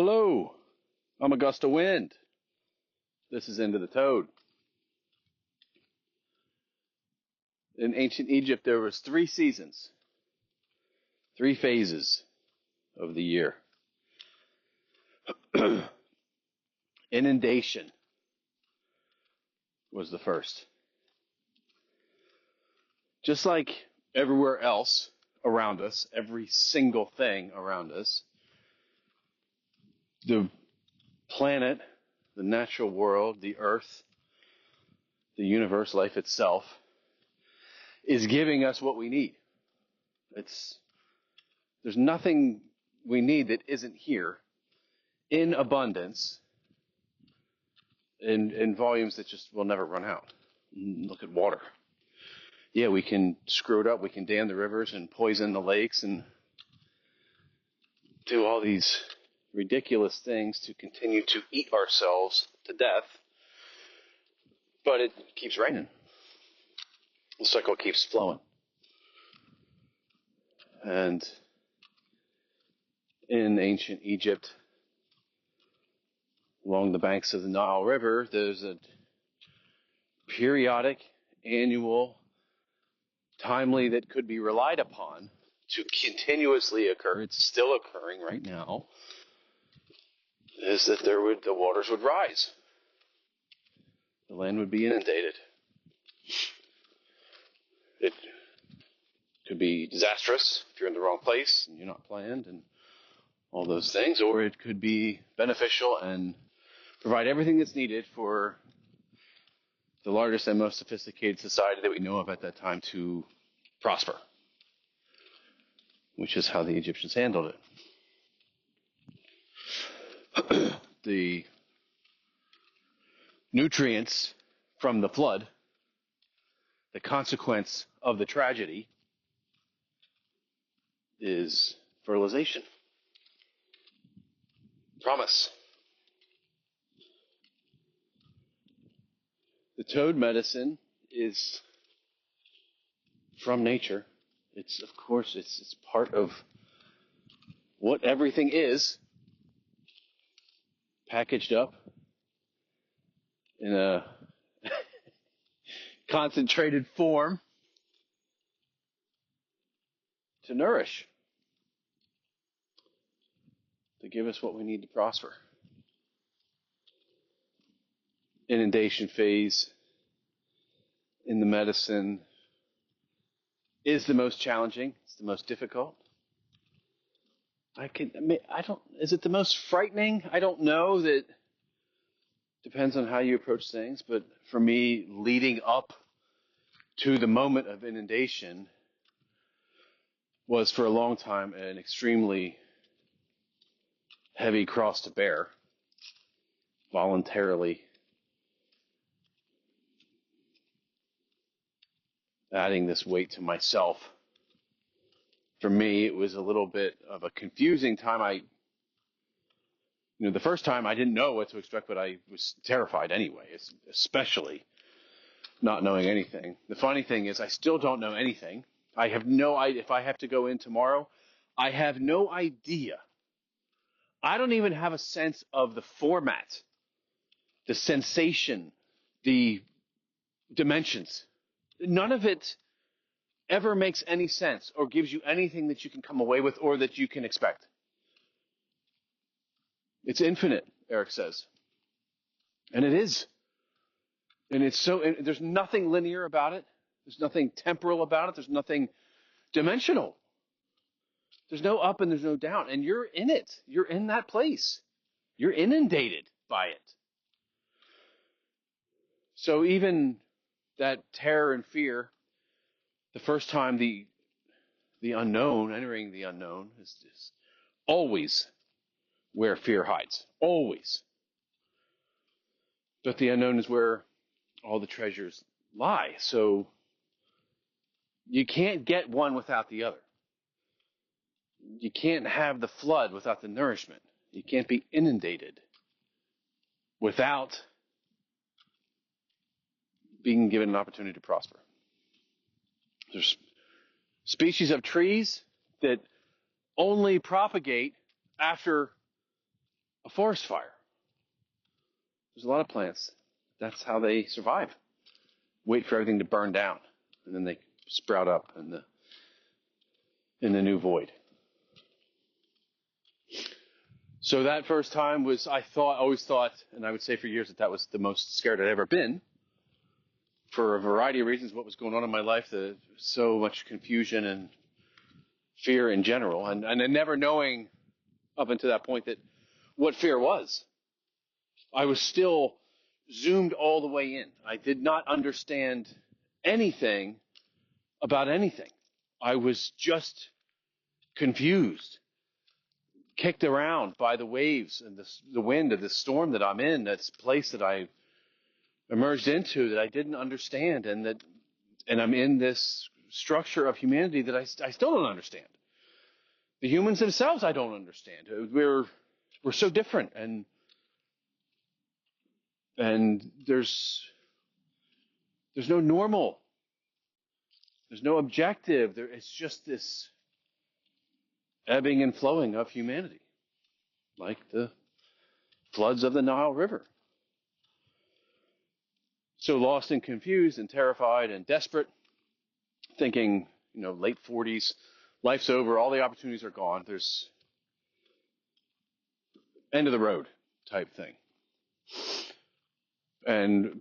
Hello, I'm a gust of wind. This is Into the Toad. In ancient Egypt, there was 3 seasons, 3 phases of the year. Inundation was the first. Just like everywhere else around us, every single thing around us, the planet, the natural world, the earth, the universe, life itself, is giving us what we need. There's nothing we need that isn't here in abundance in volumes that just will never run out. Look at water. Yeah, we can screw it up. We can dam the rivers and poison the lakes and do all these ridiculous things to continue to eat ourselves to death. But it keeps raining. The cycle keeps flowing. And in ancient Egypt, along the banks of the Nile River, there's a periodic, annual, timely, that could be relied upon to continuously occur. It's still occurring right now. Is that the waters would rise. The land would be inundated. It could be disastrous if you're in the wrong place and you're not planned and all those things, or it could be beneficial and provide everything that's needed for the largest and most sophisticated society that we know of at that time to prosper, which is how the Egyptians handled it. The nutrients from the flood, the consequence of the tragedy, is fertilization. Promise. The toad medicine is from nature. It's, of course, it's part of what everything is, packaged up in a concentrated form to nourish, to give us what we need to prosper. Inundation phase in the medicine is the most challenging. It's the most difficult. Is it the most frightening? I don't know. That depends on how you approach things. But for me, leading up to the moment of inundation was for a long time an extremely heavy cross to bear, voluntarily adding this weight to myself. For me, it was a little bit of a confusing time. The first time I didn't know what to expect, but I was terrified anyway, especially not knowing anything. The funny thing is I still don't know anything. I have no idea. If I have to go in tomorrow, I have no idea. I don't even have a sense of the format, the sensation, the dimensions. None of it ever makes any sense or gives you anything that you can come away with or that you can expect. It's infinite, Eric says. And it is. And there's nothing linear about it. There's nothing temporal about it. There's nothing dimensional. There's no up and there's no down. And you're in it. You're in that place. You're inundated by it. So even that terror and fear, the first time the unknown, entering the unknown, is always where fear hides. Always. But the unknown is where all the treasures lie. So you can't get one without the other. You can't have the flood without the nourishment. You can't be inundated without being given an opportunity to prosper. There's species of trees that only propagate after a forest fire. There's a lot of plants. That's how they survive. Wait for everything to burn down, and then they sprout up in the new void. So that first time was, always thought, and I would say for years that was the most scared I'd ever been, for a variety of reasons. What was going on in my life, so much confusion and fear in general, and never knowing up until that point that what fear was. I was still zoomed all the way in. I did not understand anything about anything. I was just confused, kicked around by the waves and the wind of the storm that I'm in, that's place that I emerged into that I didn't understand, and I'm in this structure of humanity that I still don't understand. The humans themselves I don't understand. We're so different, and there's no normal. There's no objective. It's just this ebbing and flowing of humanity, like the floods of the Nile River. So lost and confused and terrified and desperate, thinking, late 40s, life's over, all the opportunities are gone. There's end of the road type thing. And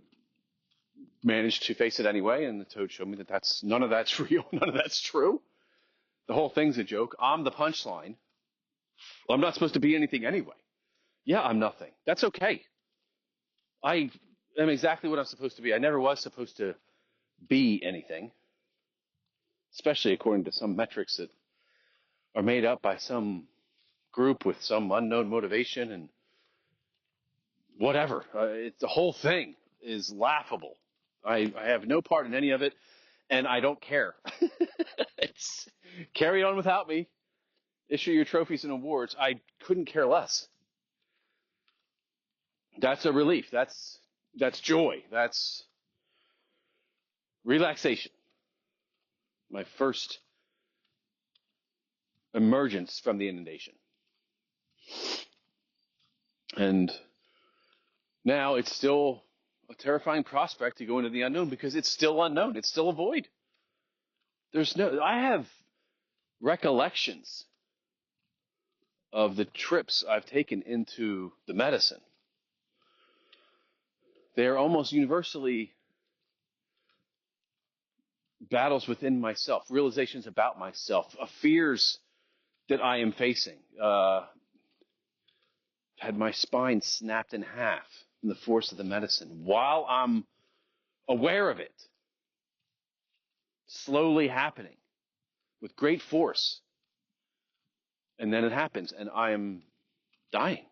managed to face it anyway, and the toad showed me that none of that's real, none of that's true. The whole thing's a joke. I'm the punchline. Well, I'm not supposed to be anything anyway. Yeah, I'm nothing. That's okay. I am exactly what I'm supposed to be. I never was supposed to be anything, especially according to some metrics that are made up by some group with some unknown motivation and whatever. The whole thing is laughable. I have no part in any of it, and I don't care. It's carry on without me. Issue your trophies and awards. I couldn't care less. That's a relief. That's joy. That's relaxation. My first emergence from the inundation. And now it's still a terrifying prospect to go into the unknown, because it's still unknown. It's still a void. I have recollections of the trips I've taken into the medicine. They are almost universally battles within myself, realizations about myself, fears that I am facing. Had my spine snapped in half from the force of the medicine while I'm aware of it, slowly happening with great force. And then it happens, and I am dying,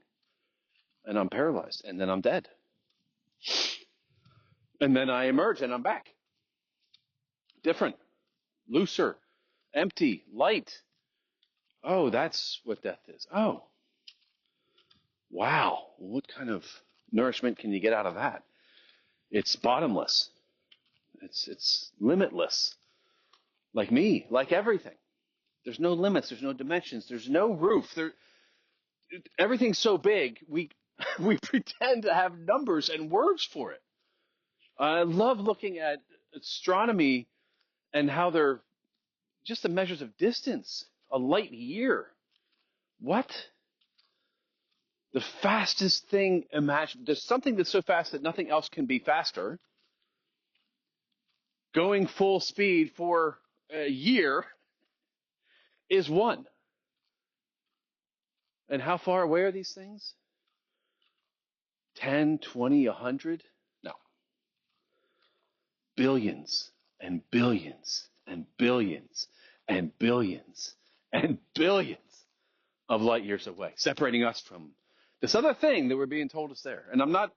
and I'm paralyzed, and then I'm dead. And then I emerge, and I'm back. Different, looser, empty, light. Oh, that's what death is. Oh, wow. What kind of nourishment can you get out of that? It's bottomless. It's limitless. Like me, like everything. There's no limits. There's no dimensions. There's no roof. Everything's so big, we pretend to have numbers and words for it. I love looking at astronomy and how they're just the measures of distance. A light year. What? The fastest thing imaginable. There's something that's so fast that nothing else can be faster. Going full speed for a year is one. And how far away are these things? 10, 20, 100? No. Billions and billions and billions and billions and billions of light years away, separating us from this other thing that we're being told is there. And I'm not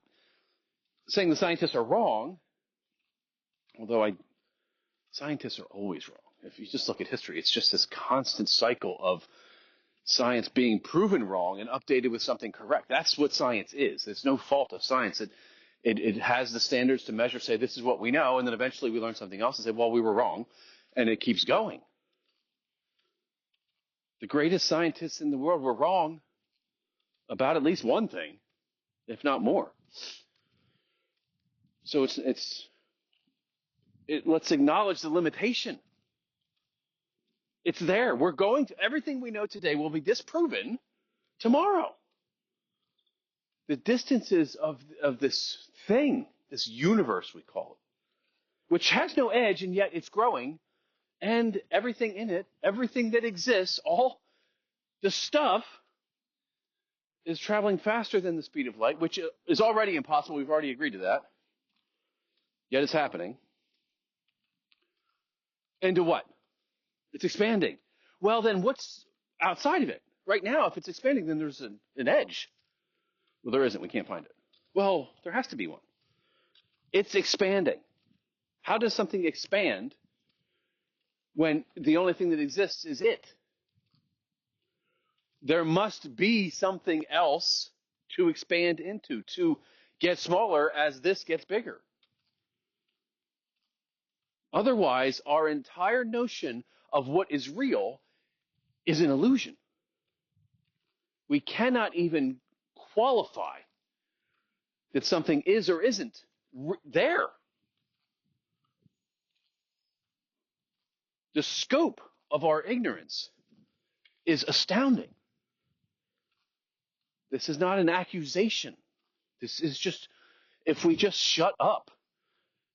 saying the scientists are wrong, although scientists are always wrong. If you just look at history, it's just this constant cycle of science being proven wrong and updated with something correct. That's what science is. There's no fault of science. It has the standards to measure, say, this is what we know, and then eventually we learn something else and say, well, we were wrong, and it keeps going. The greatest scientists in the world were wrong about at least one thing, if not more. So let's acknowledge the limitation. It's there. Everything we know today will be disproven tomorrow. The distances of this thing, this universe we call it, which has no edge and yet it's growing, and everything in it, everything that exists, all the stuff is traveling faster than the speed of light, which is already impossible. We've already agreed to that. Yet it's happening. And to what? It's expanding. Well, then what's outside of it? Right now, if it's expanding, then there's an edge. Well, there isn't. We can't find it. Well, there has to be one. It's expanding. How does something expand when the only thing that exists is it? There must be something else to expand into, to get smaller as this gets bigger. Otherwise, our entire notion of what is real is an illusion. We cannot even qualify that something is or isn't there. The scope of our ignorance is astounding. This is not an accusation. This is just, if we just shut up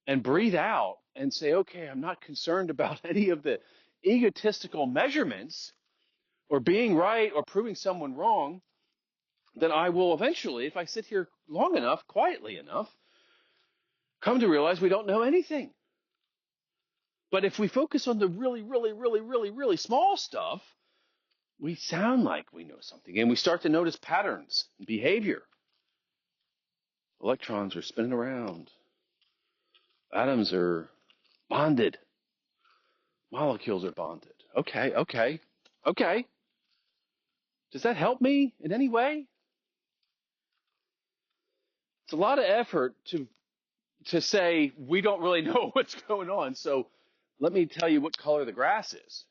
and breathe out and say, okay, I'm not concerned about any of the egotistical measurements or being right or proving someone wrong, then I will eventually, if I sit here long enough, quietly enough, come to realize we don't know anything. But if we focus on the really, really, really, really, really small stuff, we sound like we know something, and we start to notice patterns and behavior. Electrons are spinning around. Atoms are bonded. Molecules are bonded. Okay. Does that help me in any way? It's a lot of effort to say we don't really know what's going on. So let me tell you what color the grass is.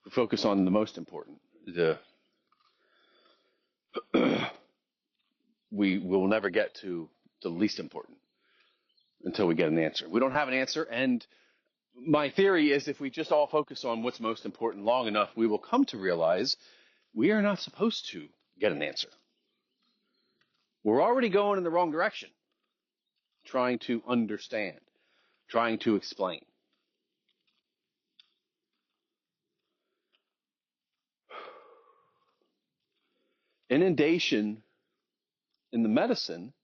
We focus on the most important. We will never get to the least important until we get an answer. We don't have an answer, and my theory is if we just all focus on what's most important long enough, we will come to realize we are not supposed to get an answer. We're already going in the wrong direction, trying to understand, trying to explain. Inundation in the medicine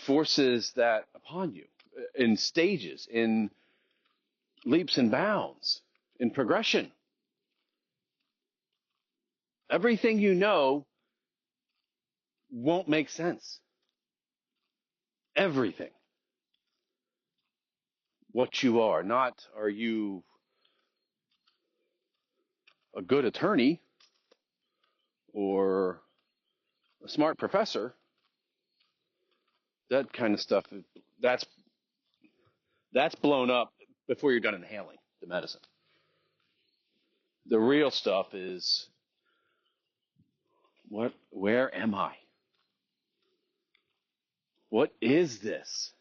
forces that upon you in stages, in leaps and bounds, in progression. Everything you know won't make sense. Everything. What you are. Not are you a good attorney or a smart professor. That kind of stuff, that's blown up before you're done inhaling the medicine. The real stuff is, where am I? What is this?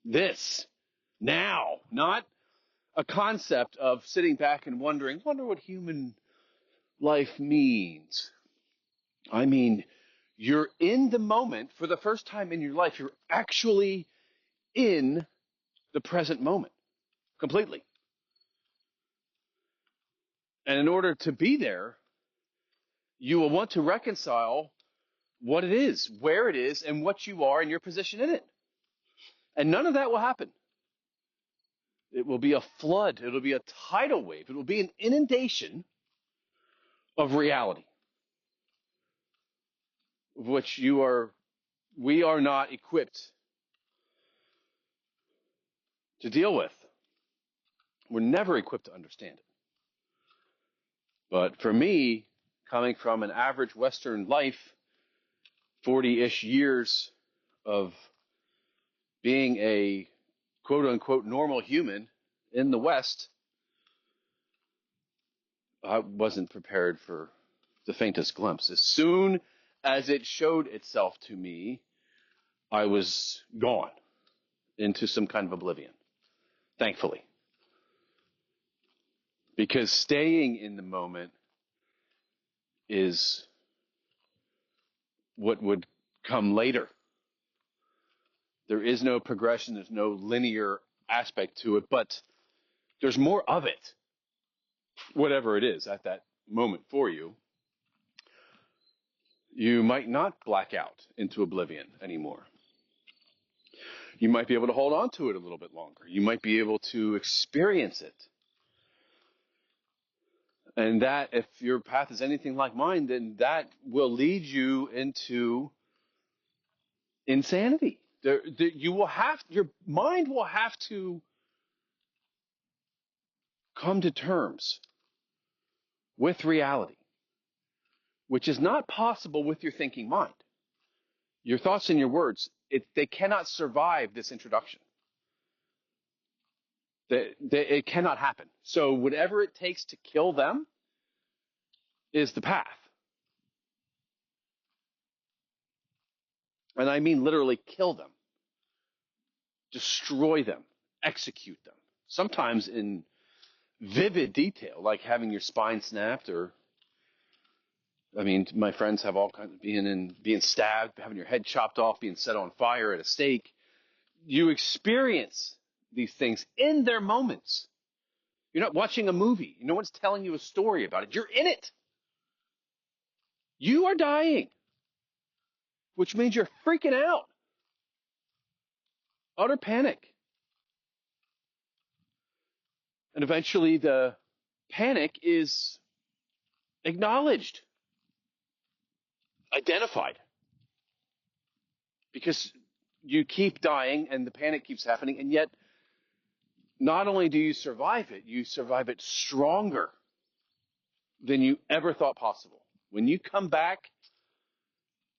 This. Now. Not a concept of sitting back and wonder what human life means. I mean, you're in the moment for the first time in your life. You're actually in the present moment completely. And in order to be there, you will want to reconcile what it is, where it is, and what you are and your position in it. And none of that will happen. It will be a flood. It will be a tidal wave. It will be an inundation of reality, of which we are not equipped to deal with. We're never equipped to understand it. But for me, coming from an average Western life, 40-ish years of being a quote-unquote normal human in the West, I wasn't prepared for the faintest glimpse. As soon as it showed itself to me, I was gone into some kind of oblivion, thankfully. Because staying in the moment is what would come later. There is no progression, there's no linear aspect to it, but there's more of it, whatever it is at that moment for you. You might not black out into oblivion anymore. You might be able to hold on to it a little bit longer. You might be able to experience it. And that, if your path is anything like mine, then that will lead you into insanity. Your mind will have to come to terms with reality, which is not possible with your thinking mind. Your thoughts and your words, they cannot survive this introduction. It cannot happen. So whatever it takes to kill them is the path. And I mean literally kill them, destroy them, execute them. Sometimes in vivid detail, like having your spine snapped, or, I mean, my friends have all kinds of being stabbed, having your head chopped off, being set on fire at a stake. You experience these things in their moments. You're not watching a movie. No one's telling you a story about it. You're in it. You are dying, which means you're freaking out. Utter panic. And eventually the panic is acknowledged, identified. Because you keep dying and the panic keeps happening, and yet not only do you survive it stronger than you ever thought possible. When you come back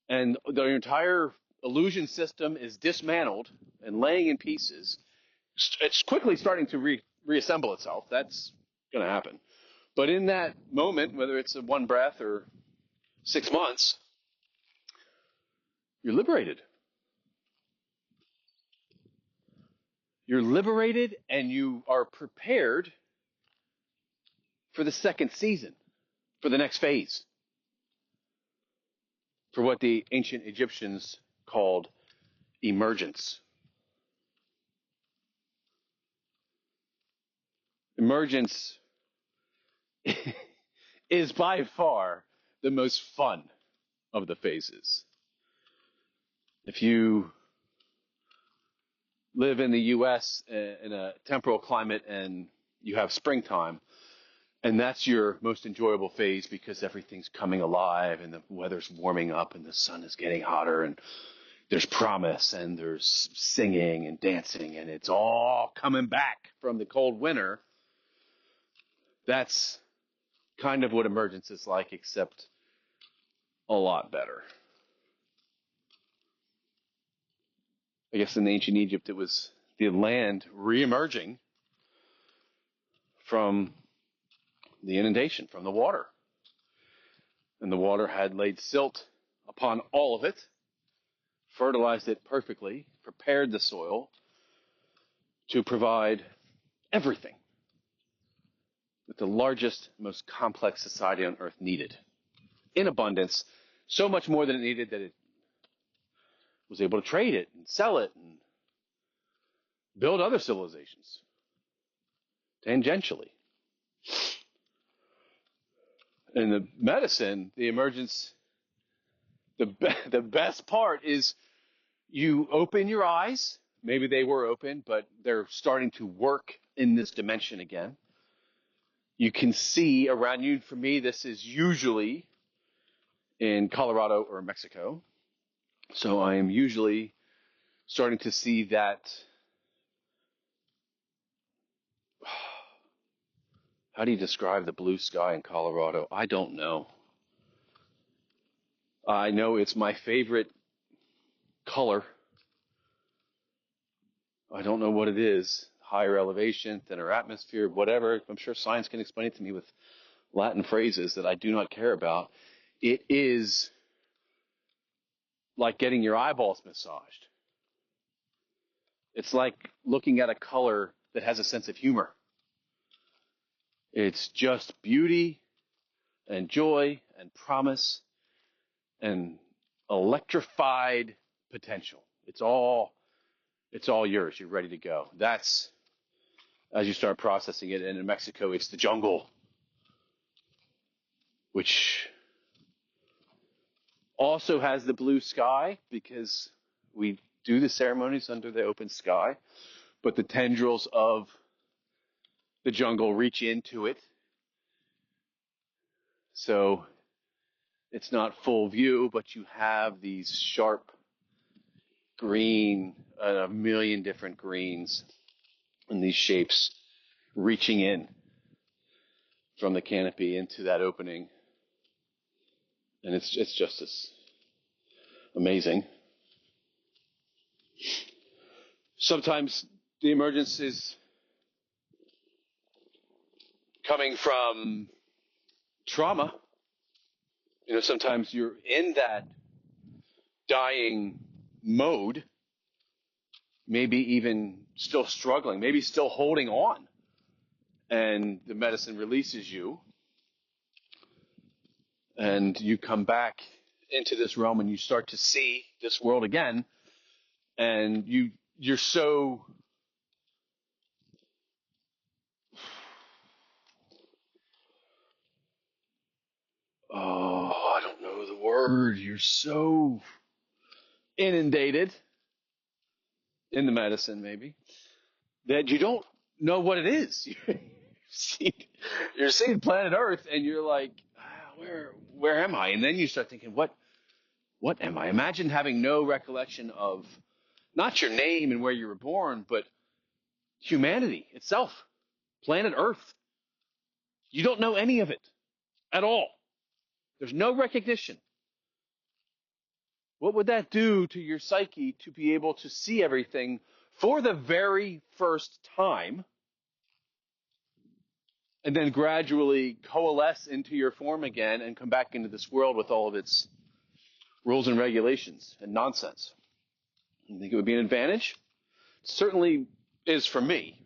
and the entire illusion system is dismantled and laying in pieces, it's quickly starting to reassemble itself. That's going to happen. But in that moment, whether it's a one breath or 6 months, you're liberated. You're liberated, and you are prepared for the second season, for the next phase, for what the ancient Egyptians called emergence. Emergence is by far the most fun of the phases. If you live in the U.S. in a temporal climate and you have springtime, and that's your most enjoyable phase because everything's coming alive and the weather's warming up and the sun is getting hotter and there's promise and there's singing and dancing and it's all coming back from the cold winter. That's kind of what emergence is like, except a lot better. I guess in ancient Egypt, it was the land re-emerging from the inundation, from the water. And the water had laid silt upon all of it, fertilized it perfectly, prepared the soil to provide everything that the largest, most complex society on earth needed in abundance, so much more than it needed that it was able to trade it and sell it and build other civilizations tangentially. In the medicine, the emergence, the best part is you open your eyes. Maybe they were open, but they're starting to work in this dimension again. You can see around you. For me, this is usually in Colorado or Mexico. So I am usually starting to see that. How do you describe the blue sky in Colorado? I don't know. I know it's my favorite color. I don't know what it is. Higher elevation, thinner atmosphere, whatever. I'm sure science can explain it to me with Latin phrases that I do not care about. It is like getting your eyeballs massaged. It's like looking at a color that has a sense of humor. It's just beauty and joy and promise and electrified potential. It's all yours. You're ready to go. That's as you start processing it. And in Mexico, it's the jungle, which also has the blue sky because we do the ceremonies under the open sky, but the tendrils of the jungle reach into it. So it's not full view, but you have these sharp green, a million different greens and these shapes reaching in from the canopy into that opening. And it's just as amazing. Sometimes the emergence is coming from trauma. Sometimes you're in that dying mode, maybe even still struggling, maybe still holding on, and the medicine releases you, and you come back into this realm and you start to see this world again, and you're so I don't know the word. You're so inundated in the medicine, maybe, that you don't know what it is. You're seeing planet Earth, and you're like, where am I? And then you start thinking, what am I? Imagine having no recollection of not your name and where you were born, but humanity itself, planet Earth. You don't know any of it at all. There's no recognition. What would that do to your psyche to be able to see everything for the very first time and then gradually coalesce into your form again and come back into this world with all of its rules and regulations and nonsense? You think it would be an advantage? It certainly is for me.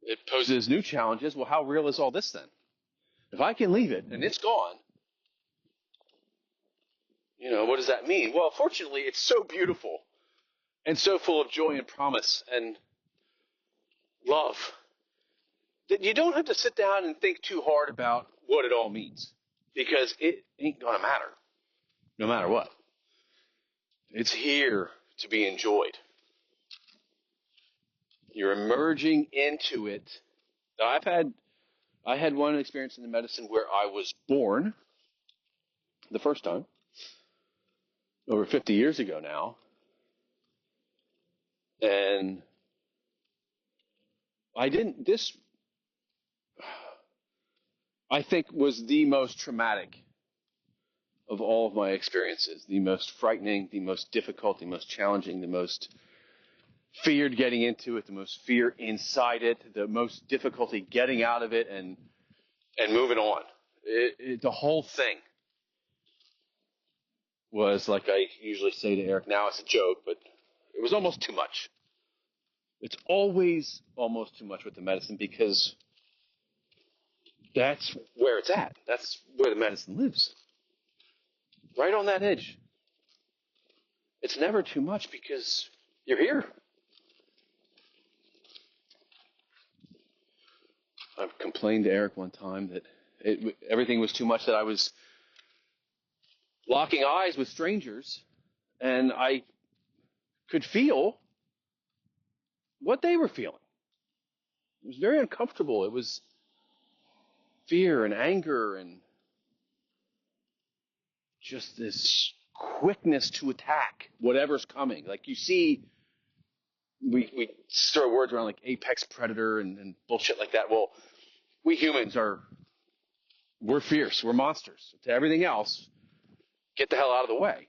It poses new challenges. Well, how real is all this then? If I can leave it and it's gone, what does that mean? Well, fortunately, it's so beautiful and so full of joy and promise and love that you don't have to sit down and think too hard about what it all means, because it ain't going to matter no matter what. It's here to be enjoyed. You're emerging into it. Now, I had one experience in the medicine where I was born the first time, over 50 years ago now, and this I think was the most traumatic of all of my experiences, the most frightening, the most difficult, the most challenging, the most feared getting into it, the most fear inside it, the most difficulty getting out of it and moving on. The whole thing was, like I usually say to Eric, now it's a joke, but it was almost too much. It's always almost too much with the medicine because that's where it's at. That's where the medicine lives. Right on that edge. It's never too much because you're here. I complained to Eric one time that everything was too much, that I was locking eyes with strangers, and I could feel what they were feeling. It was very uncomfortable. It was fear and anger and just this quickness to attack whatever's coming. Like you see, we throw words around like apex predator and bullshit like that. Well, we humans we're fierce. We're monsters. To everything else, get the hell out of the way.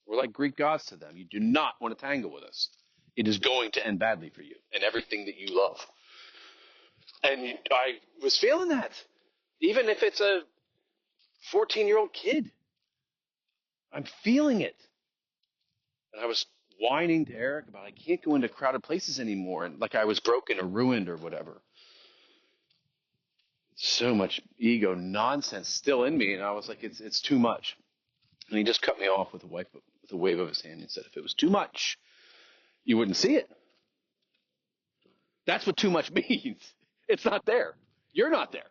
We're like Greek gods to them. You do not want to tangle with us. It is going to end badly for you and everything that you love. And I was feeling that. Even if it's a 14-year-old kid, I'm feeling it. And I was whining to Eric about I can't go into crowded places anymore, and like I was broken or ruined or whatever. So much ego nonsense still in me, and I was like, it's too much. And he just cut me off with a wave of his hand and said, if it was too much, you wouldn't see it. That's what too much means. It's not there. You're not there.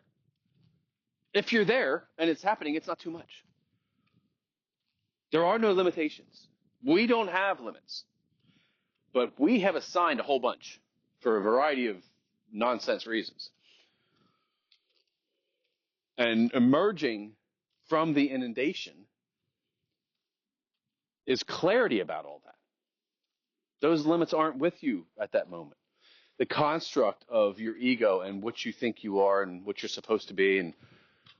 If you're there and it's happening, it's not too much. There are no limitations. We don't have limits. But we have assigned a whole bunch for a variety of nonsense reasons. And emerging from the inundation is clarity about all that. Those limits aren't with you at that moment. The construct of your ego and what you think you are and what you're supposed to be and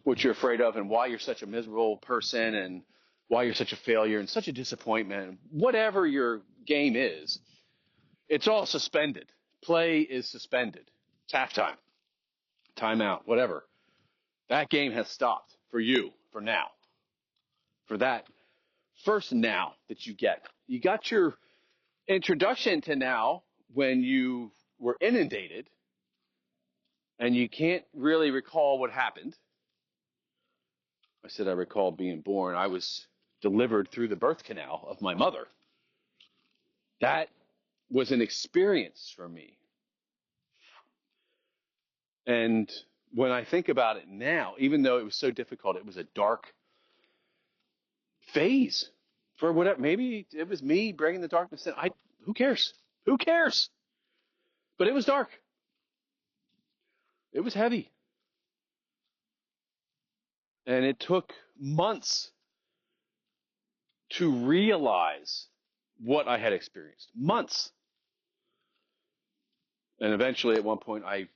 what you're afraid of and why you're such a miserable person and why you're such a failure and such a disappointment, whatever your game is, it's all suspended. Play is suspended. It's halftime, timeout, whatever. That game has stopped for you, for now. For that first now that you get. You got your introduction to now when you were inundated and you can't really recall what happened. I said I recall being born. I was delivered through the birth canal of my mother. That was an experience for me. And when I think about it now, even though it was so difficult, it was a dark phase for whatever. Maybe it was me bringing the darkness in. Who cares? Who cares? But it was dark. It was heavy. And it took months to realize what I had experienced. Months. And eventually, at one point, I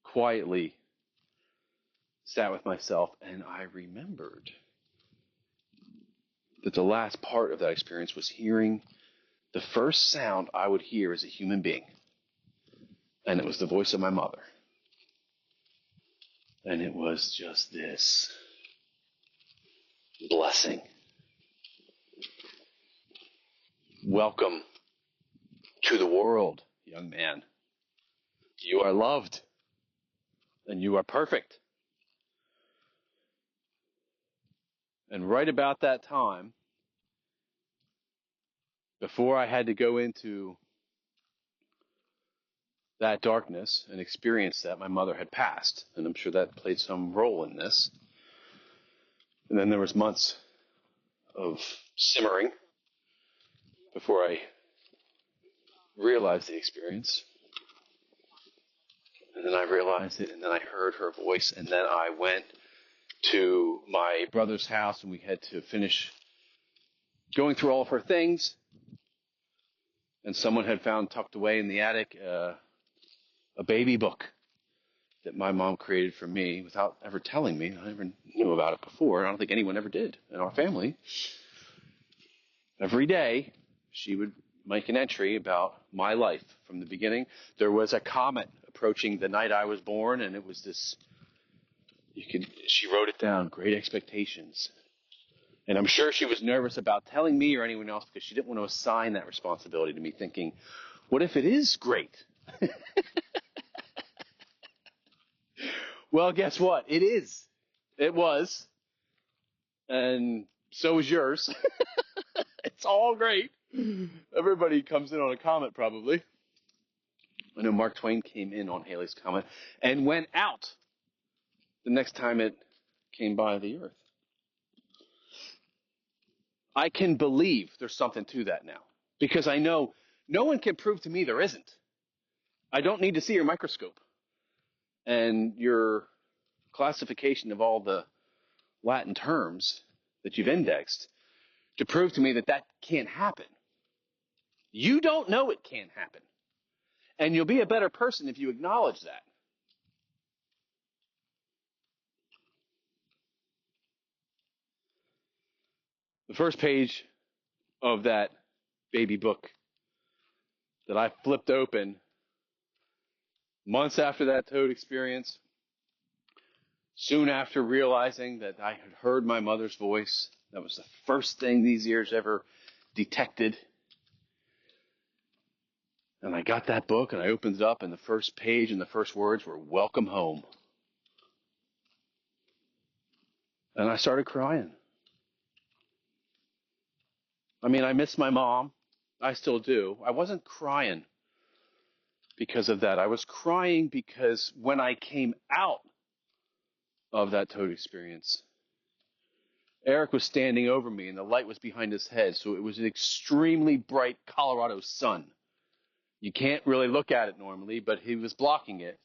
quietly sat with myself and I remembered that the last part of that experience was hearing the first sound I would hear as a human being. And it was the voice of my mother. And it was just this blessing. Welcome to the world, young man. You are loved. And you are perfect. And right about that time, before I had to go into that darkness and experience that, my mother had passed. And I'm sure that played some role in this. And then there was months of simmering before I realized the experience. And then I realized it, and then I heard her voice, and then I went to my brother's house, and we had to finish going through all of her things. And someone had found tucked away in the attic a baby book that my mom created for me without ever telling me. I never knew about it before. I don't think anyone ever did in our family. Every day, she would make an entry about my life from the beginning. There was a comet approaching the night I was born, and it was this, she wrote it down, Great Expectations. And I'm sure she was nervous about telling me or anyone else because she didn't want to assign that responsibility to me, thinking, what if it is great? Well, guess what? It is. It was. And so is yours. It's all great. Everybody comes in on a comet, probably. I know Mark Twain came in on Halley's Comet and went out the next time it came by the Earth. I can believe there's something to that now because I know no one can prove to me there isn't. I don't need to see your microscope and your classification of all the Latin terms that you've indexed to prove to me that that can't happen. You don't know it can't happen. And you'll be a better person if you acknowledge that. The first page of that baby book that I flipped open Months after that toad experience, soon after realizing that I had heard my mother's voice, that was the first thing these ears ever detected. And I got that book and I opened it up, and the first page and the first words were "Welcome home." And I started crying. I mean, I miss my mom. I still do. I wasn't crying because of that. I was crying because when I came out of that toad experience, Eric was standing over me and the light was behind his head. So it was an extremely bright Colorado sun. You can't really look at it normally, but he was blocking it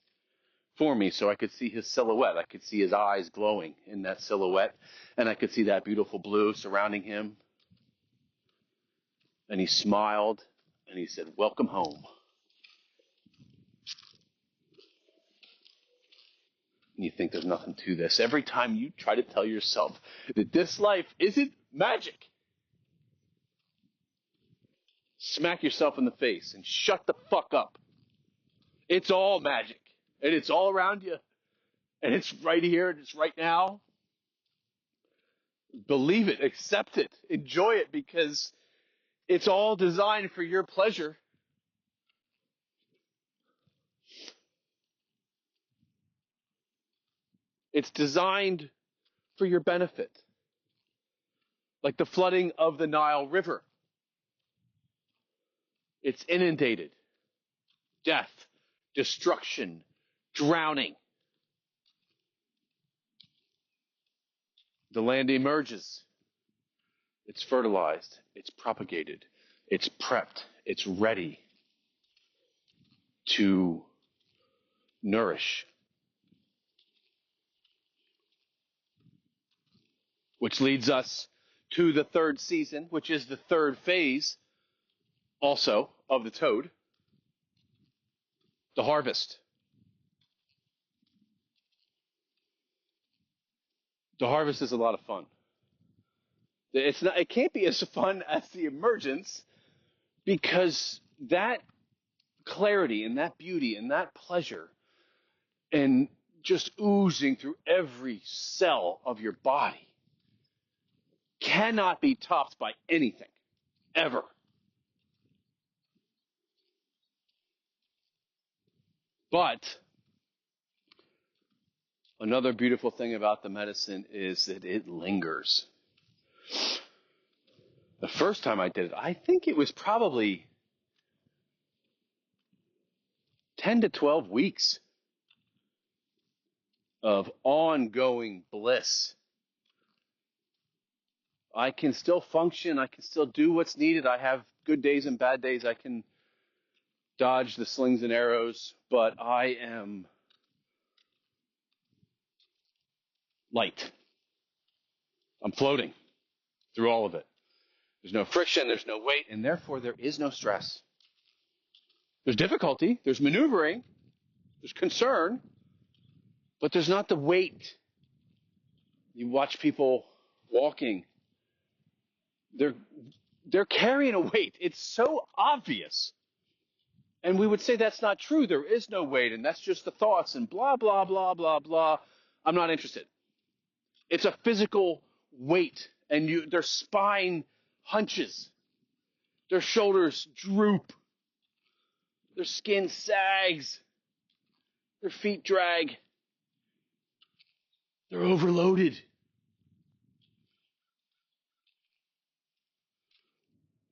for me so I could see his silhouette. I could see his eyes glowing in that silhouette, and I could see that beautiful blue surrounding him. And he smiled and he said, "Welcome home." And you think there's nothing to this. Every time you try to tell yourself that this life isn't magic, smack yourself in the face and shut the fuck up. It's all magic, and it's all around you, and it's right here, and it's right now. Believe it, accept it, enjoy it, because it's all designed for your pleasure. It's designed for your benefit. Like the flooding of the Nile River. It's inundated. Death, destruction, drowning. The land emerges. It's fertilized. It's propagated. It's prepped. It's ready to nourish. Which leads us to the third season, which is the third phase also of the toad, the harvest. The harvest is a lot of fun. It can't be as fun as the emergence, because that clarity and that beauty and that pleasure and just oozing through every cell of your body cannot be topped by anything, ever. But another beautiful thing about the medicine is that it lingers. The first time I did it, I think it was probably 10 to 12 weeks of ongoing bliss. I can still function. I can still do what's needed. I have good days and bad days. I can dodge the slings and arrows, but I am light. I'm floating through all of it. There's no friction, there's no weight, and therefore there is no stress. There's difficulty, there's maneuvering, there's concern, but there's not the weight. You watch people walking. They're carrying a weight. It's so obvious. And we would say that's not true. There is no weight, and that's just the thoughts and blah, blah, blah, blah, blah. I'm not interested. It's a physical weight, and their spine hunches. Their shoulders droop. Their skin sags. Their feet drag. They're overloaded.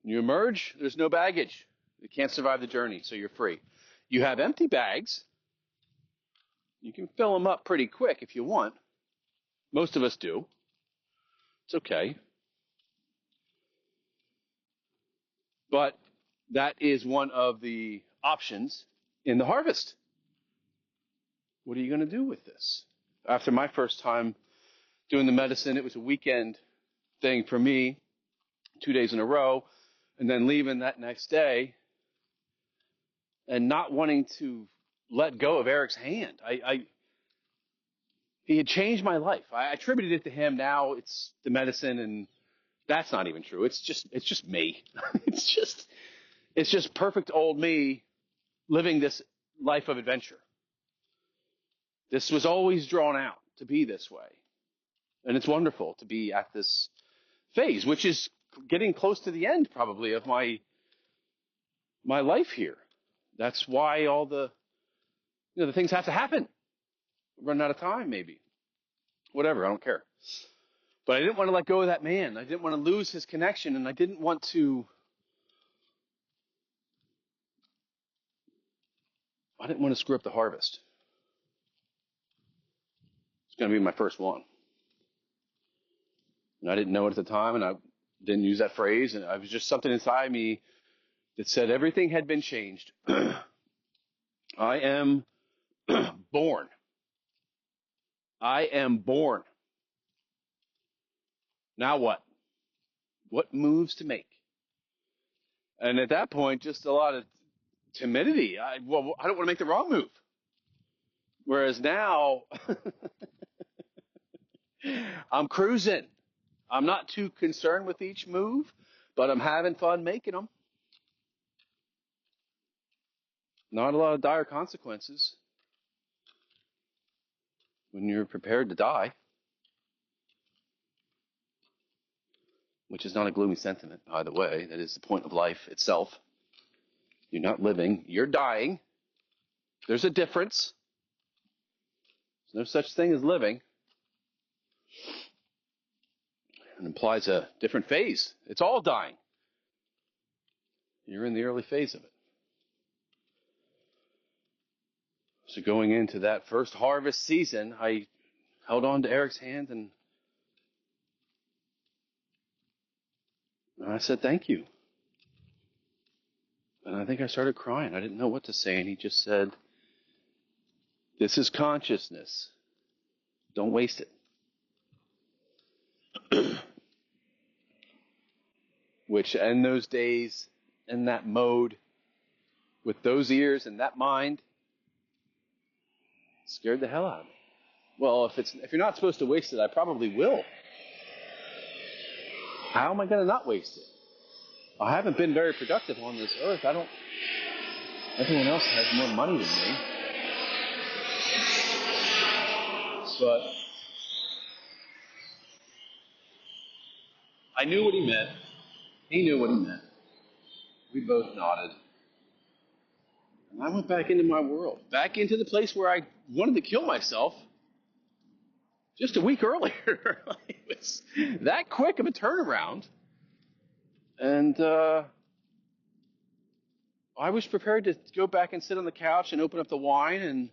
You emerge, there's no baggage. You can't survive the journey, so you're free. You have empty bags. You can fill them up pretty quick if you want. Most of us do. It's okay. But that is one of the options in the harvest. What are you going to do with this? After my first time doing the medicine, it was a weekend thing for me, 2 days in a row, and then leaving that next day and not wanting to let go of Eric's hand. He had changed my life. I attributed it to him. Now it's the medicine, and that's not even true. It's just me. it's just perfect old me living this life of adventure. This was always drawn out to be this way. And it's wonderful to be at this phase, which is getting close to the end probably of my life here. That's why all the the things have to happen. Run out of time, maybe. Whatever, I don't care. But I didn't want to let go of that man. I didn't want to lose his connection, and I didn't want to screw up the harvest. It's going to be my first one. And I didn't know it at the time, and I didn't use that phrase, and it was just something inside me that said everything had been changed. I am born. I am born. Now what? What moves to make? And at that point, just a lot of timidity. I don't want to make the wrong move. Whereas now, I'm cruising. I'm not too concerned with each move, but I'm having fun making them. Not a lot of dire consequences when you're prepared to die, which is not a gloomy sentiment, by the way. That is the point of life itself. You're not living, you're dying. There's a difference. There's no such thing as living. It implies a different phase. It's all dying. You're in the early phase of it. So going into that first harvest season, I held on to Eric's hand and I said, thank you. And I think I started crying. I didn't know what to say. And he just said, this is consciousness. Don't waste it. Which in those days, in that mode, with those ears and that mind, scared the hell out of me. Well, if you're not supposed to waste it, I probably will. How am I going to not waste it? I haven't been very productive on this earth. Everyone else has more money than me. But I knew what he meant. He knew what he meant. We both nodded. And I went back into my world. Back into the place where I wanted to kill myself just a week earlier. It was that quick of a turnaround. And I was prepared to go back and sit on the couch and open up the wine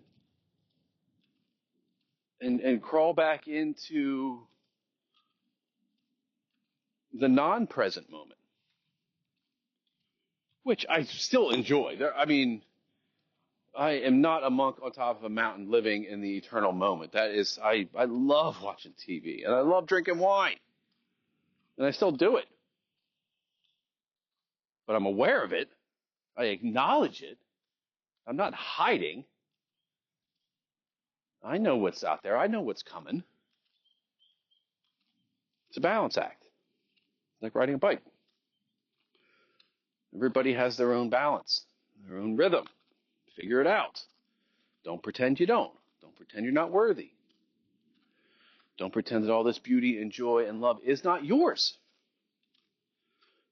and crawl back into the non-present moment, which I still enjoy. I am not a monk on top of a mountain living in the eternal moment. That is, I love watching TV and I love drinking wine, and I still do it. But I'm aware of it. I acknowledge it. I'm not hiding. I know what's out there. I know what's coming. It's a balance act. It's like riding a bike. Everybody has their own balance, their own rhythm. Figure it out. Don't pretend you don't. Don't pretend you're not worthy. Don't pretend that all this beauty and joy and love is not yours.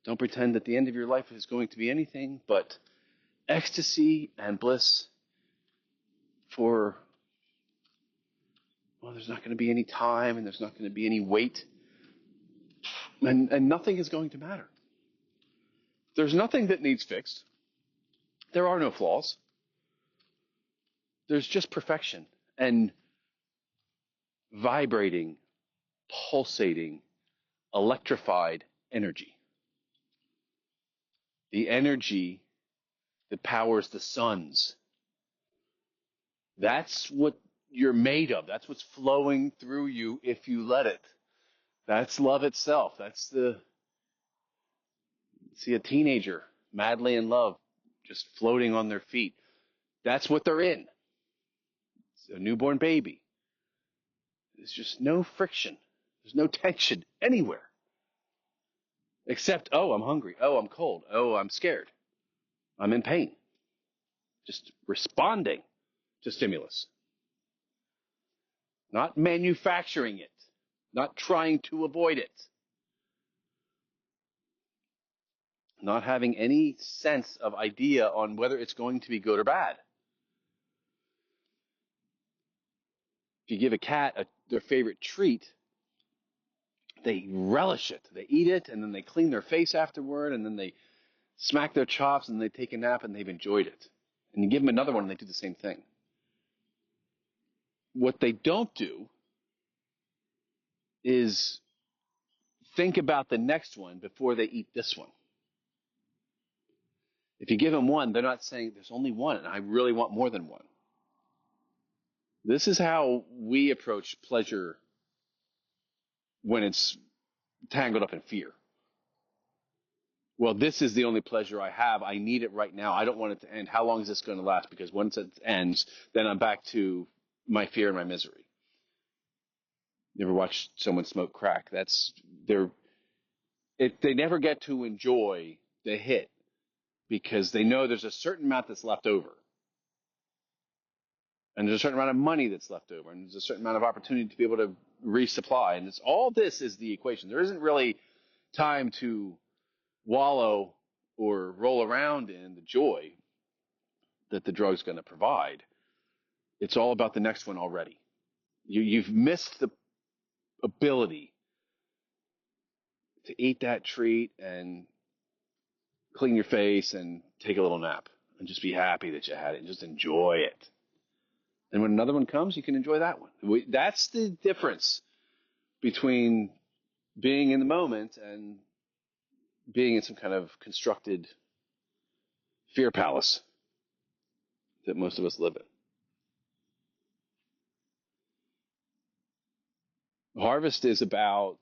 Don't pretend that the end of your life is going to be anything but ecstasy and bliss for, well, there's not going to be any time and there's not going to be any weight. And nothing is going to matter. There's nothing that needs fixed. There are no flaws. There's just perfection and vibrating, pulsating, electrified energy. The energy that powers the suns. That's what you're made of. That's what's flowing through you if you let it. That's love itself. See a teenager madly in love, just floating on their feet. That's what they're in. It's a newborn baby. There's just no friction. There's no tension anywhere. Except, oh, I'm hungry. Oh, I'm cold. Oh, I'm scared. I'm in pain. Just responding to stimulus. not manufacturing it, not trying to avoid it, not having any sense of idea on whether it's going to be good or bad. If you give a cat their favorite treat, they relish it. They eat it, and then they clean their face afterward, and then they smack their chops, and they take a nap, and they've enjoyed it. And you give them another one, and they do the same thing. What they don't do is think about the next one before they eat this one. If you give them one, they're not saying there's only one, and I really want more than one. This is how we approach pleasure when it's tangled up in fear. Well, this is the only pleasure I have. I need it right now. I don't want it to end. How long is this going to last? Because once it ends, then I'm back to my fear and my misery. You ever watch someone smoke crack? They never get to enjoy the hit because they know there's a certain amount that's left over. And there's a certain amount of money that's left over. And there's a certain amount of opportunity to be able to resupply. And all this is the equation. There isn't really time to wallow or roll around in the joy that the drug's going to provide. It's all about the next one already. You've missed the ability to eat that treat and clean your face and take a little nap and just be happy that you had it and just enjoy it. And when another one comes, you can enjoy that one. That's the difference between being in the moment and being in some kind of constructed fear palace that most of us live in. Harvest is about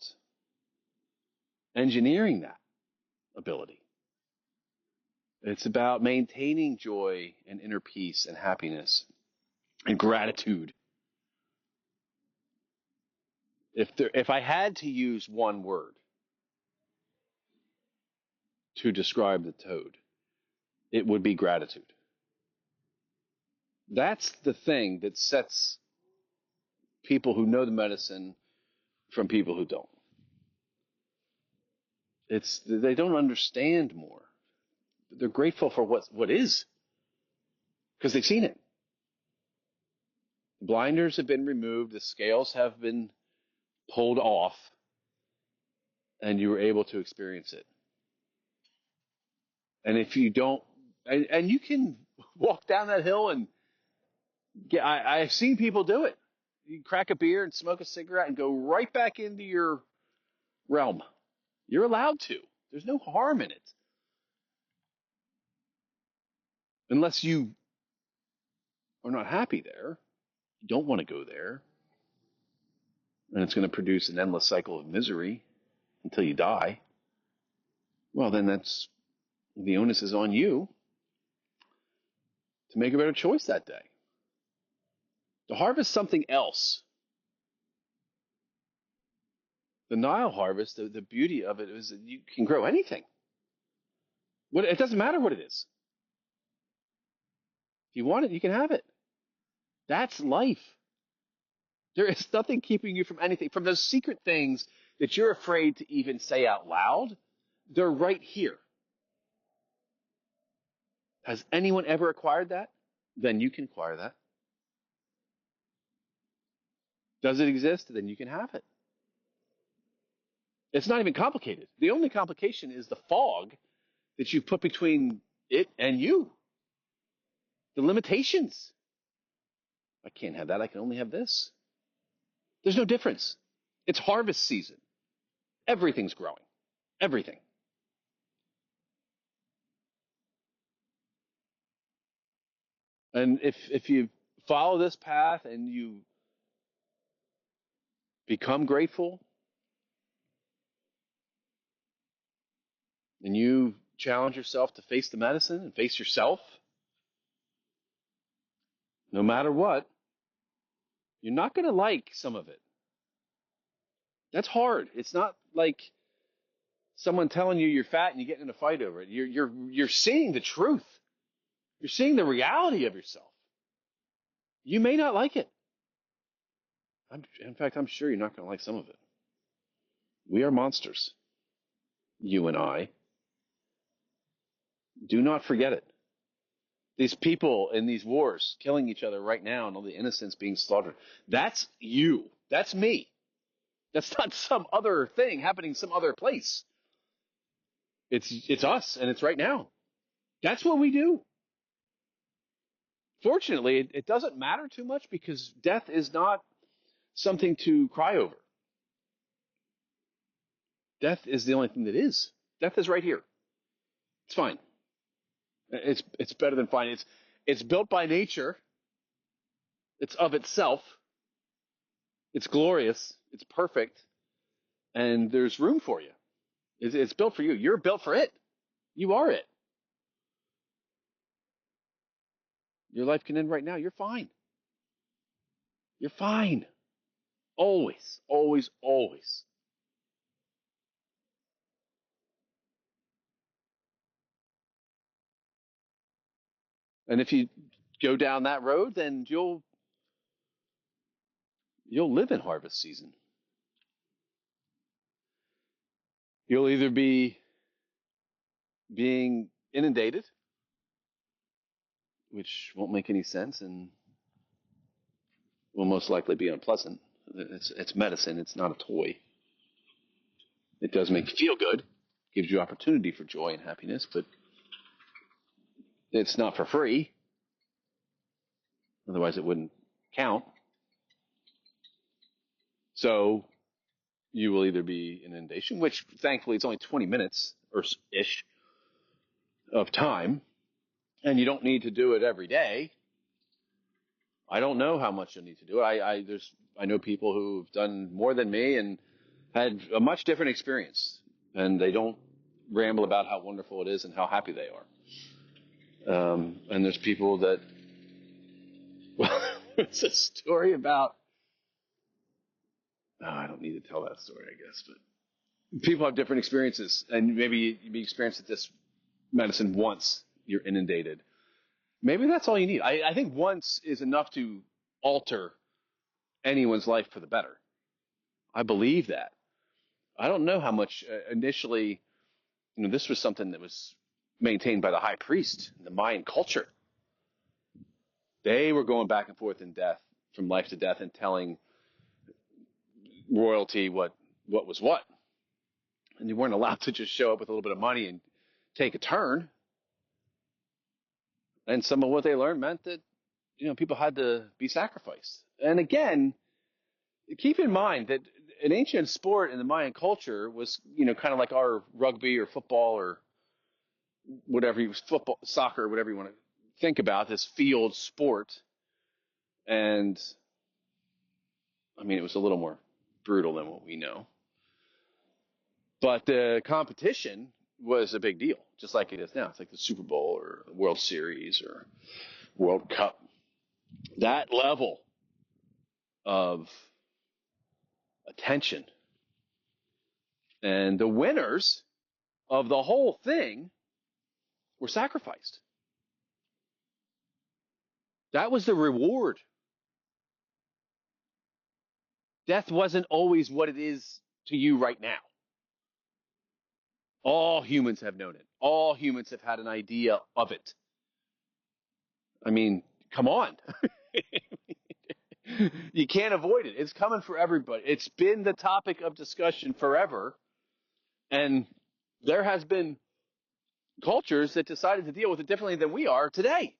engineering that ability. It's about maintaining joy and inner peace and happiness and gratitude. If I had to use one word to describe the toad, it would be gratitude. That's the thing that sets people who know the medicine from people who don't. They don't understand more. They're grateful for what is because they've seen it. The blinders have been removed, the scales have been pulled off, and you were able to experience it. And if you don't, and you can walk down that hill and I've seen people do it. You crack a beer and smoke a cigarette and go right back into your realm. You're allowed to. There's no harm in it. Unless you are not happy there, you don't want to go there, and it's going to produce an endless cycle of misery until you die, well, then the onus is on you to make a better choice that day. To harvest something else. The Nile harvest, the beauty of it is that you can grow anything. It doesn't matter what it is. If you want it, you can have it. That's life. There is nothing keeping you from anything. From those secret things that you're afraid to even say out loud, they're right here. Has anyone ever acquired that? Then you can acquire that. Does it exist? Then you can have it. It's not even complicated. The only complication is the fog that you put between it and you. The limitations. I can't have that. I can only have this. There's no difference. It's harvest season. Everything's growing. Everything. And if you follow this path and you become grateful and you challenge yourself to face the medicine and face yourself, no matter what, you're not going to like some of it. That's hard. It's not like someone telling you you're fat and you get in a fight over it. You're seeing the truth. You're seeing the reality of yourself. You may not like it. In fact, I'm sure you're not going to like some of it. We are monsters, you and I. Do not forget it. These people in these wars killing each other right now and all the innocents being slaughtered. That's you. That's me. That's not some other thing happening some other place. It's us and it's right now. That's what we do. Fortunately, it doesn't matter too much because death is not something to cry over. Death is the only thing that is. Death is right here. It's fine. It's better than fine. It's built by nature. It's of itself. It's glorious. It's perfect. And there's room for you. It's built for you. You're built for it. You are it. Your life can end right now. You're fine. You're fine. Always, always, always. And if you go down that road, then you'll live in harvest season. You'll either be being inundated, which won't make any sense and will most likely be unpleasant. It's medicine. It's not a toy. It does make you feel good, gives you opportunity for joy and happiness, but it's not for free. Otherwise, it wouldn't count. So you will either be in inundation, which thankfully it's only 20 minutes or ish of time, and you don't need to do it every day. I don't know how much you'll need to do it. I know people who've done more than me and had a much different experience, and they don't ramble about how wonderful it is and how happy they are. And there's people that, well, it's a story about. Oh, I don't need to tell that story, I guess, but people have different experiences, and maybe you experienced this medicine once, you're inundated. Maybe that's all you need. I think once is enough to alter anyone's life for the better. I believe that. I don't know how much initially, this was something that was maintained by the high priest in the Mayan culture. They were going back and forth in death, from life to death, and telling royalty what was what. And you weren't allowed to just show up with a little bit of money and take a turn. And some of what they learned meant that, people had to be sacrificed. And again, keep in mind that an ancient sport in the Mayan culture was, kind of like our rugby or football or whatever, football, soccer, whatever you want to think about, this field sport. And I mean, it was a little more brutal than what we know. But the competition was a big deal, just like it is now. It's like the Super Bowl or the World Series or World Cup. That level of attention. And the winners of the whole thing were sacrificed. That was the reward. Death wasn't always what it is to you right now. All humans have known it. All humans have had an idea of it. I mean, come on. You can't avoid it. It's coming for everybody. It's been the topic of discussion forever. And there has been cultures that decided to deal with it differently than we are today,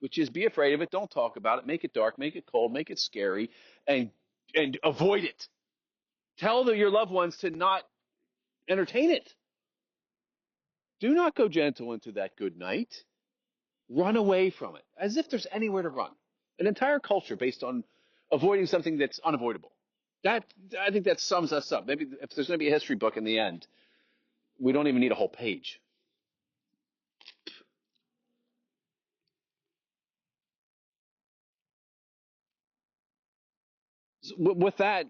which is be afraid of it, don't talk about it, make it dark, make it cold, make it scary, and avoid it. Tell your loved ones to not entertain it. Do not go gentle into that good night. Run away from it, as if there's anywhere to run. An entire culture based on avoiding something that's unavoidable. I think that sums us up. Maybe if there's going to be a history book in the end, we don't even need a whole page. With that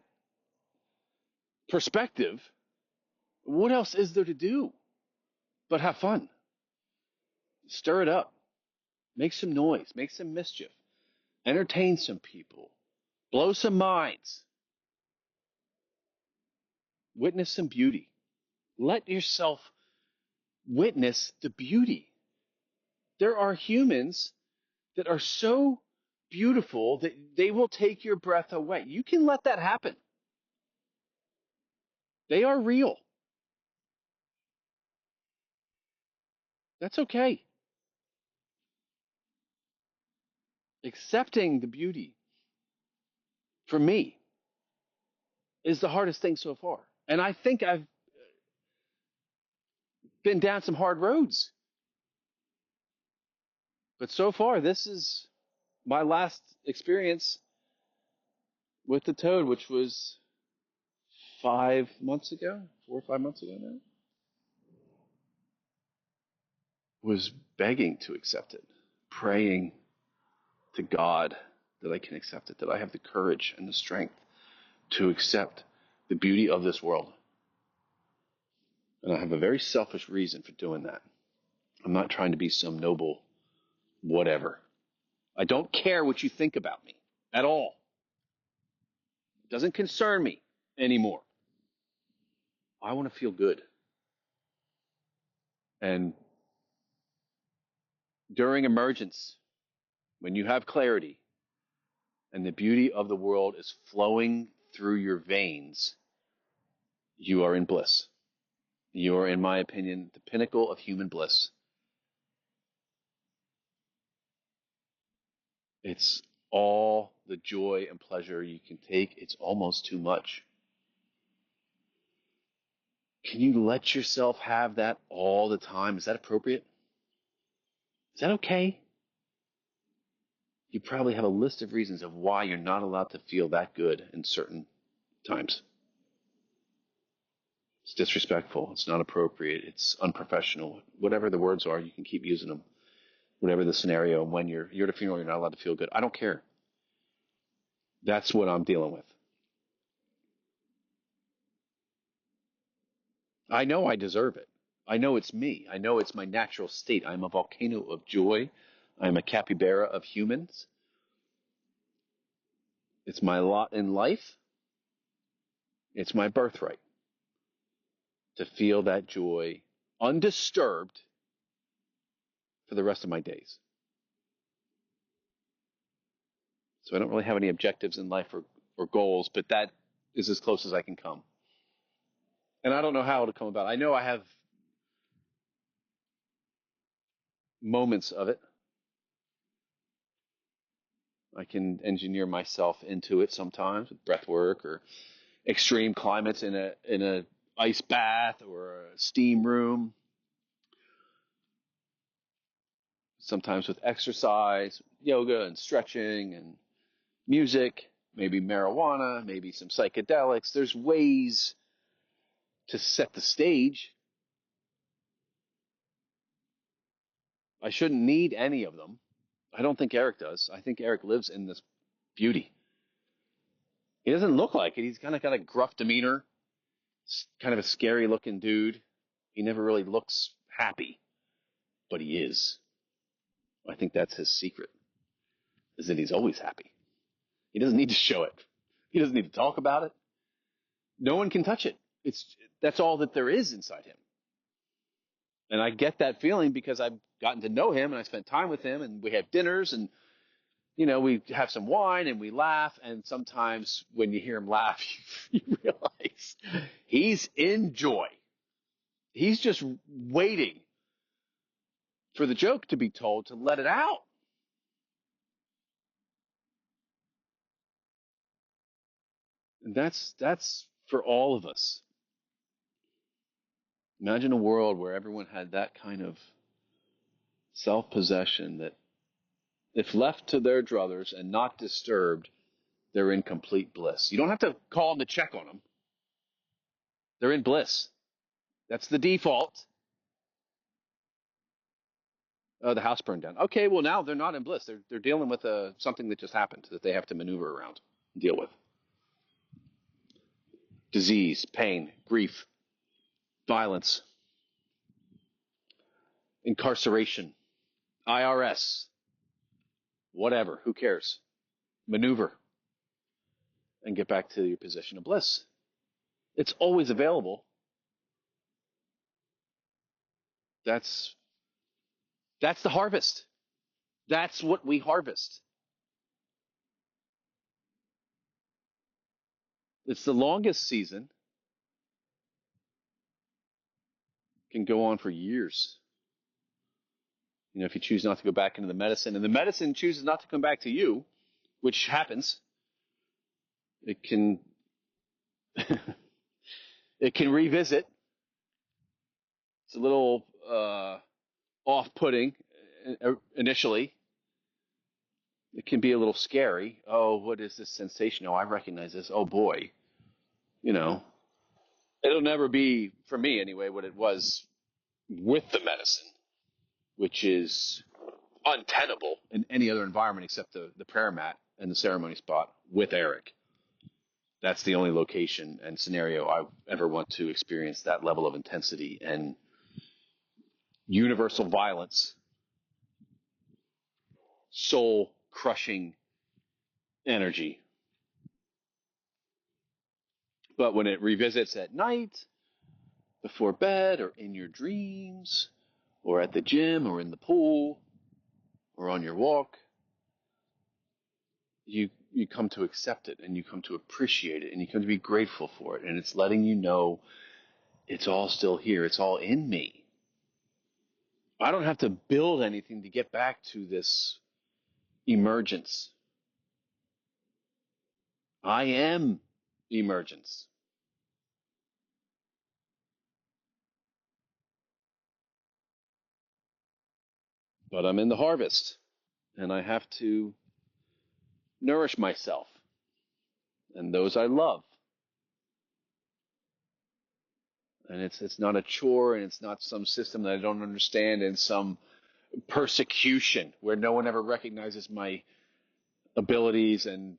perspective, what else is there to do but have fun? Stir it up. Make some noise. Make some mischief. Entertain some people. Blow some minds. Witness some beauty. Let yourself witness the beauty. There are humans that are so beautiful that they will take your breath away. You can let that happen. They are real. That's okay. Accepting the beauty, for me, is the hardest thing so far. And I think I've been down some hard roads. But so far, this is my last experience with the toad, which was 5 months ago, 4 or 5 months ago now, was begging to accept it, praying to God that I can accept it, that I have the courage and the strength to accept the beauty of this world. And I have a very selfish reason for doing that. I'm not trying to be some noble whatever. I don't care what you think about me at all. It doesn't concern me anymore. I want to feel good. And during emergence, when you have clarity and the beauty of the world is flowing through your veins, you are in bliss. You are, in my opinion, the pinnacle of human bliss. It's all the joy and pleasure you can take. It's almost too much. Can you let yourself have that all the time? Is that appropriate? Is that okay? You probably have a list of reasons of why you're not allowed to feel that good in certain times. It's disrespectful. It's not appropriate. It's unprofessional. Whatever the words are, you can keep using them. Whatever the scenario, and when you're at a funeral, you're not allowed to feel good. I don't care. That's what I'm dealing with. I know I deserve it. I know it's me. I know it's my natural state. I'm a volcano of joy. I'm a capybara of humans. It's my lot in life. It's my birthright to feel that joy undisturbed for the rest of my days. So I don't really have any objectives in life or goals, but that is as close as I can come. And I don't know how it'll come about. I know I have moments of it. I can engineer myself into it sometimes with breath work or extreme climates in a ice bath or a steam room. Sometimes with exercise, yoga and stretching and music, maybe marijuana, maybe some psychedelics. There's ways to set the stage. I shouldn't need any of them. I don't think Eric does. I think Eric lives in this beauty. He doesn't look like it. He's kind of got a gruff demeanor, kind of a scary looking dude. He never really looks happy, but he is. I think that's his secret, is that he's always happy. He doesn't need to show it. He doesn't need to talk about it. No one can touch it. That's all that there is inside him. And I get that feeling because I've gotten to know him and I spent time with him and we have dinners and we have some wine and we laugh. And sometimes when you hear him laugh, you realize he's in joy. He's just waiting for the joke to be told to let it out. And that's for all of us. Imagine a world where everyone had that kind of self-possession that if left to their druthers and not disturbed, they're in complete bliss. You don't have to call them to check on them. They're in bliss. That's the default. Oh, the house burned down. Okay, well now they're not in bliss. They're dealing with something that just happened that they have to maneuver around and deal with. Disease, pain, grief, violence, incarceration, IRS, whatever. Who cares? Maneuver. and get back to your position of bliss. It's always available. That's the harvest. That's what we harvest. It's the longest season. Can go on for years. If you choose not to go back into the medicine, and the medicine chooses not to come back to you, which happens, it can it can revisit. It's a little off-putting initially. It can be a little scary. Oh, what is this sensation? Oh, I recognize this. Oh boy, it'll never be, for me anyway, what it was with the medicine, which is untenable in any other environment except the prayer mat and the ceremony spot with Eric. That's the only location and scenario I ever want to experience that level of intensity and universal violence, soul crushing energy. But when it revisits at night, before bed, or in your dreams, or at the gym, or in the pool, or on your walk, you come to accept it, and you come to appreciate it, and you come to be grateful for it, and it's letting you know it's all still here. It's all in me. I don't have to build anything to get back to this emergence. I am emergence. But I'm in the harvest, and I have to nourish myself and those I love. And it's not a chore, and it's not some system that I don't understand, and some persecution where no one ever recognizes my abilities and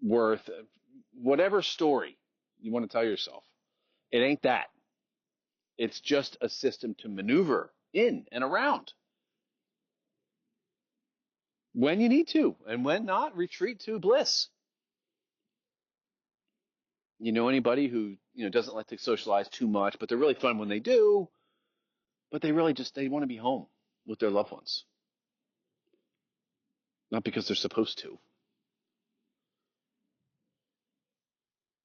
worth. Whatever story you want to tell yourself, it ain't that. It's just a system to maneuver in and around when you need to, and when not, retreat to bliss. You know anybody who doesn't like to socialize too much, but they're really fun when they do, but they really they want to be home with their loved ones, not because they're supposed to.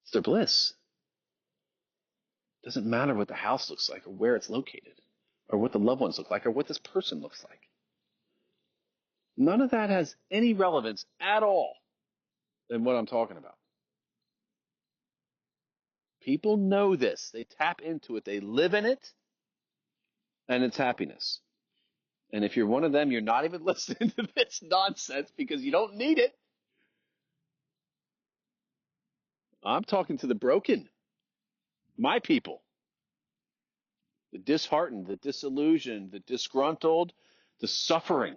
It's their bliss. It doesn't matter what the house looks like, or where it's located, or what the loved ones look like, or what this person looks like. None of that has any relevance at all in what I'm talking about. People know this. They tap into it. They live in it, and it's happiness. And if you're one of them, you're not even listening to this nonsense because you don't need it. I'm talking to the broken, my people, the disheartened, the disillusioned, the disgruntled, the suffering,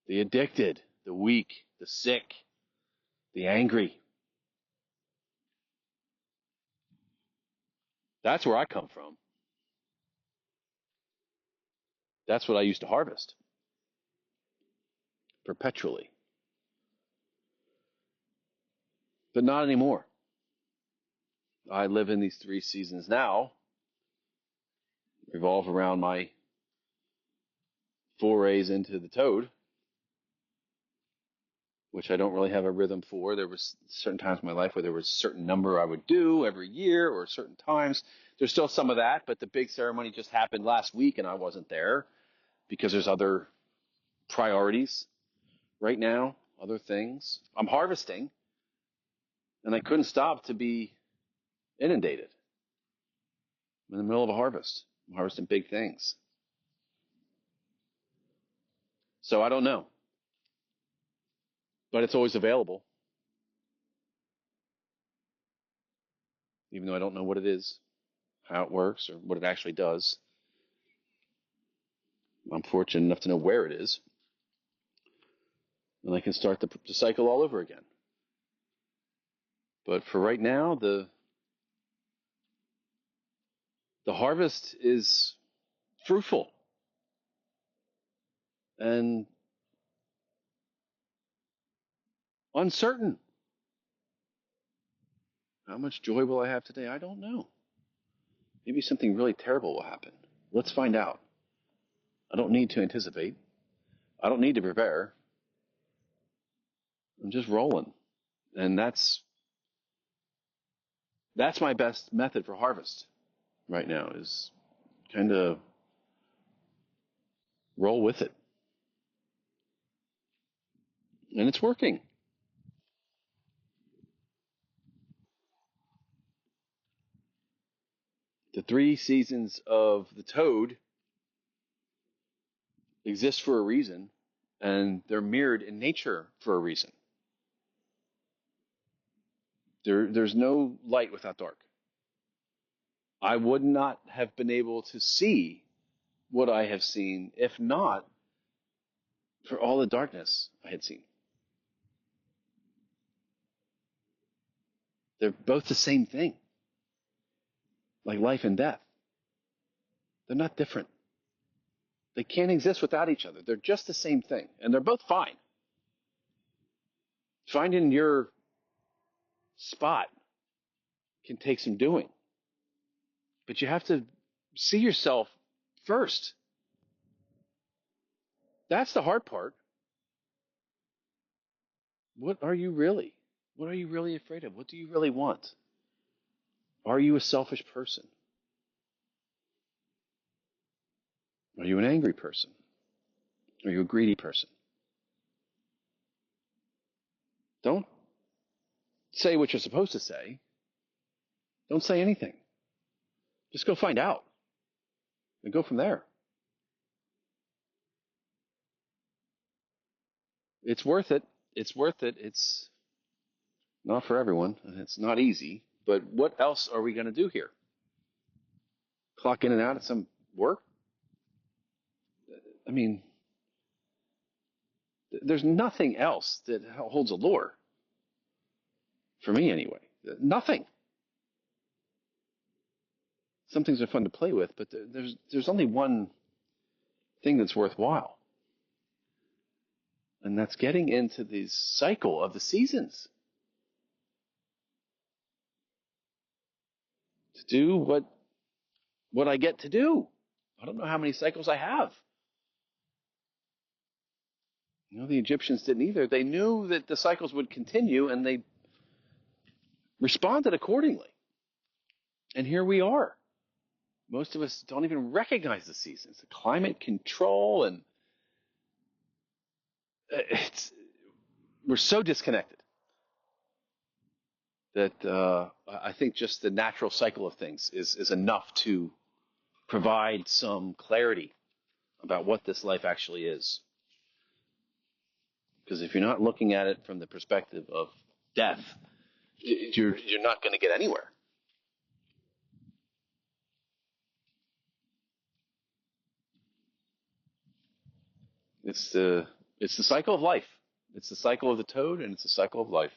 the addicted, the weak, the sick, the angry. That's where I come from. That's what I used to harvest perpetually. But not anymore. I live in these 3 seasons now, revolve around my forays into the toad, which I don't really have a rhythm for. There was certain times in my life where there was a certain number I would do every year, or certain times. There's still some of that, but the big ceremony just happened last week and I wasn't there because there's other priorities right now, other things. I'm harvesting, and I couldn't stop to be inundated. I'm in the middle of a harvest. I'm harvesting big things. So I don't know. But it's always available. Even though I don't know what it is, how it works, or what it actually does. I'm fortunate enough to know where it is. And I can start the cycle all over again. But for right now, the harvest is fruitful. And uncertain. How much joy will I have today? I don't know. Maybe something really terrible will happen. Let's find out. I don't need to anticipate. I don't need to prepare. I'm just rolling. And that's my best method for harvest right now is kind of roll with it. And it's working. The 3 seasons of the toad exist for a reason, and they're mirrored in nature for a reason. There's no light without dark. I would not have been able to see what I have seen if not for all the darkness I had seen. They're both the same thing, like life and death. They're not different. They can't exist without each other. They're just the same thing, and they're both fine. Finding your spot can take some doing, but you have to see yourself first. That's the hard part. What are you really? What are you really afraid of? What do you really want? Are you a selfish person? Are you an angry person? Are you a greedy person? Don't say what you're supposed to say. Don't say anything. Just go find out and go from there. It's worth it. It's worth it. It's not for everyone, and it's not easy. But what else are we going to do here? Clock in and out at some work? I mean, there's nothing else that holds allure. For me, anyway. Nothing. Some things are fun to play with, but there's only one thing that's worthwhile. And that's getting into the cycle of the seasons. To do what I get to do. I don't know how many cycles I have. The Egyptians didn't either. They knew that the cycles would continue, and they responded accordingly. And here we are. Most of us don't even recognize the seasons. The climate control, and we're so disconnected that I think just the natural cycle of things is enough to provide some clarity about what this life actually is. Because if you're not looking at it from the perspective of death, you're not going to get anywhere. It's the cycle of life. It's the cycle of the toad, and it's the cycle of life.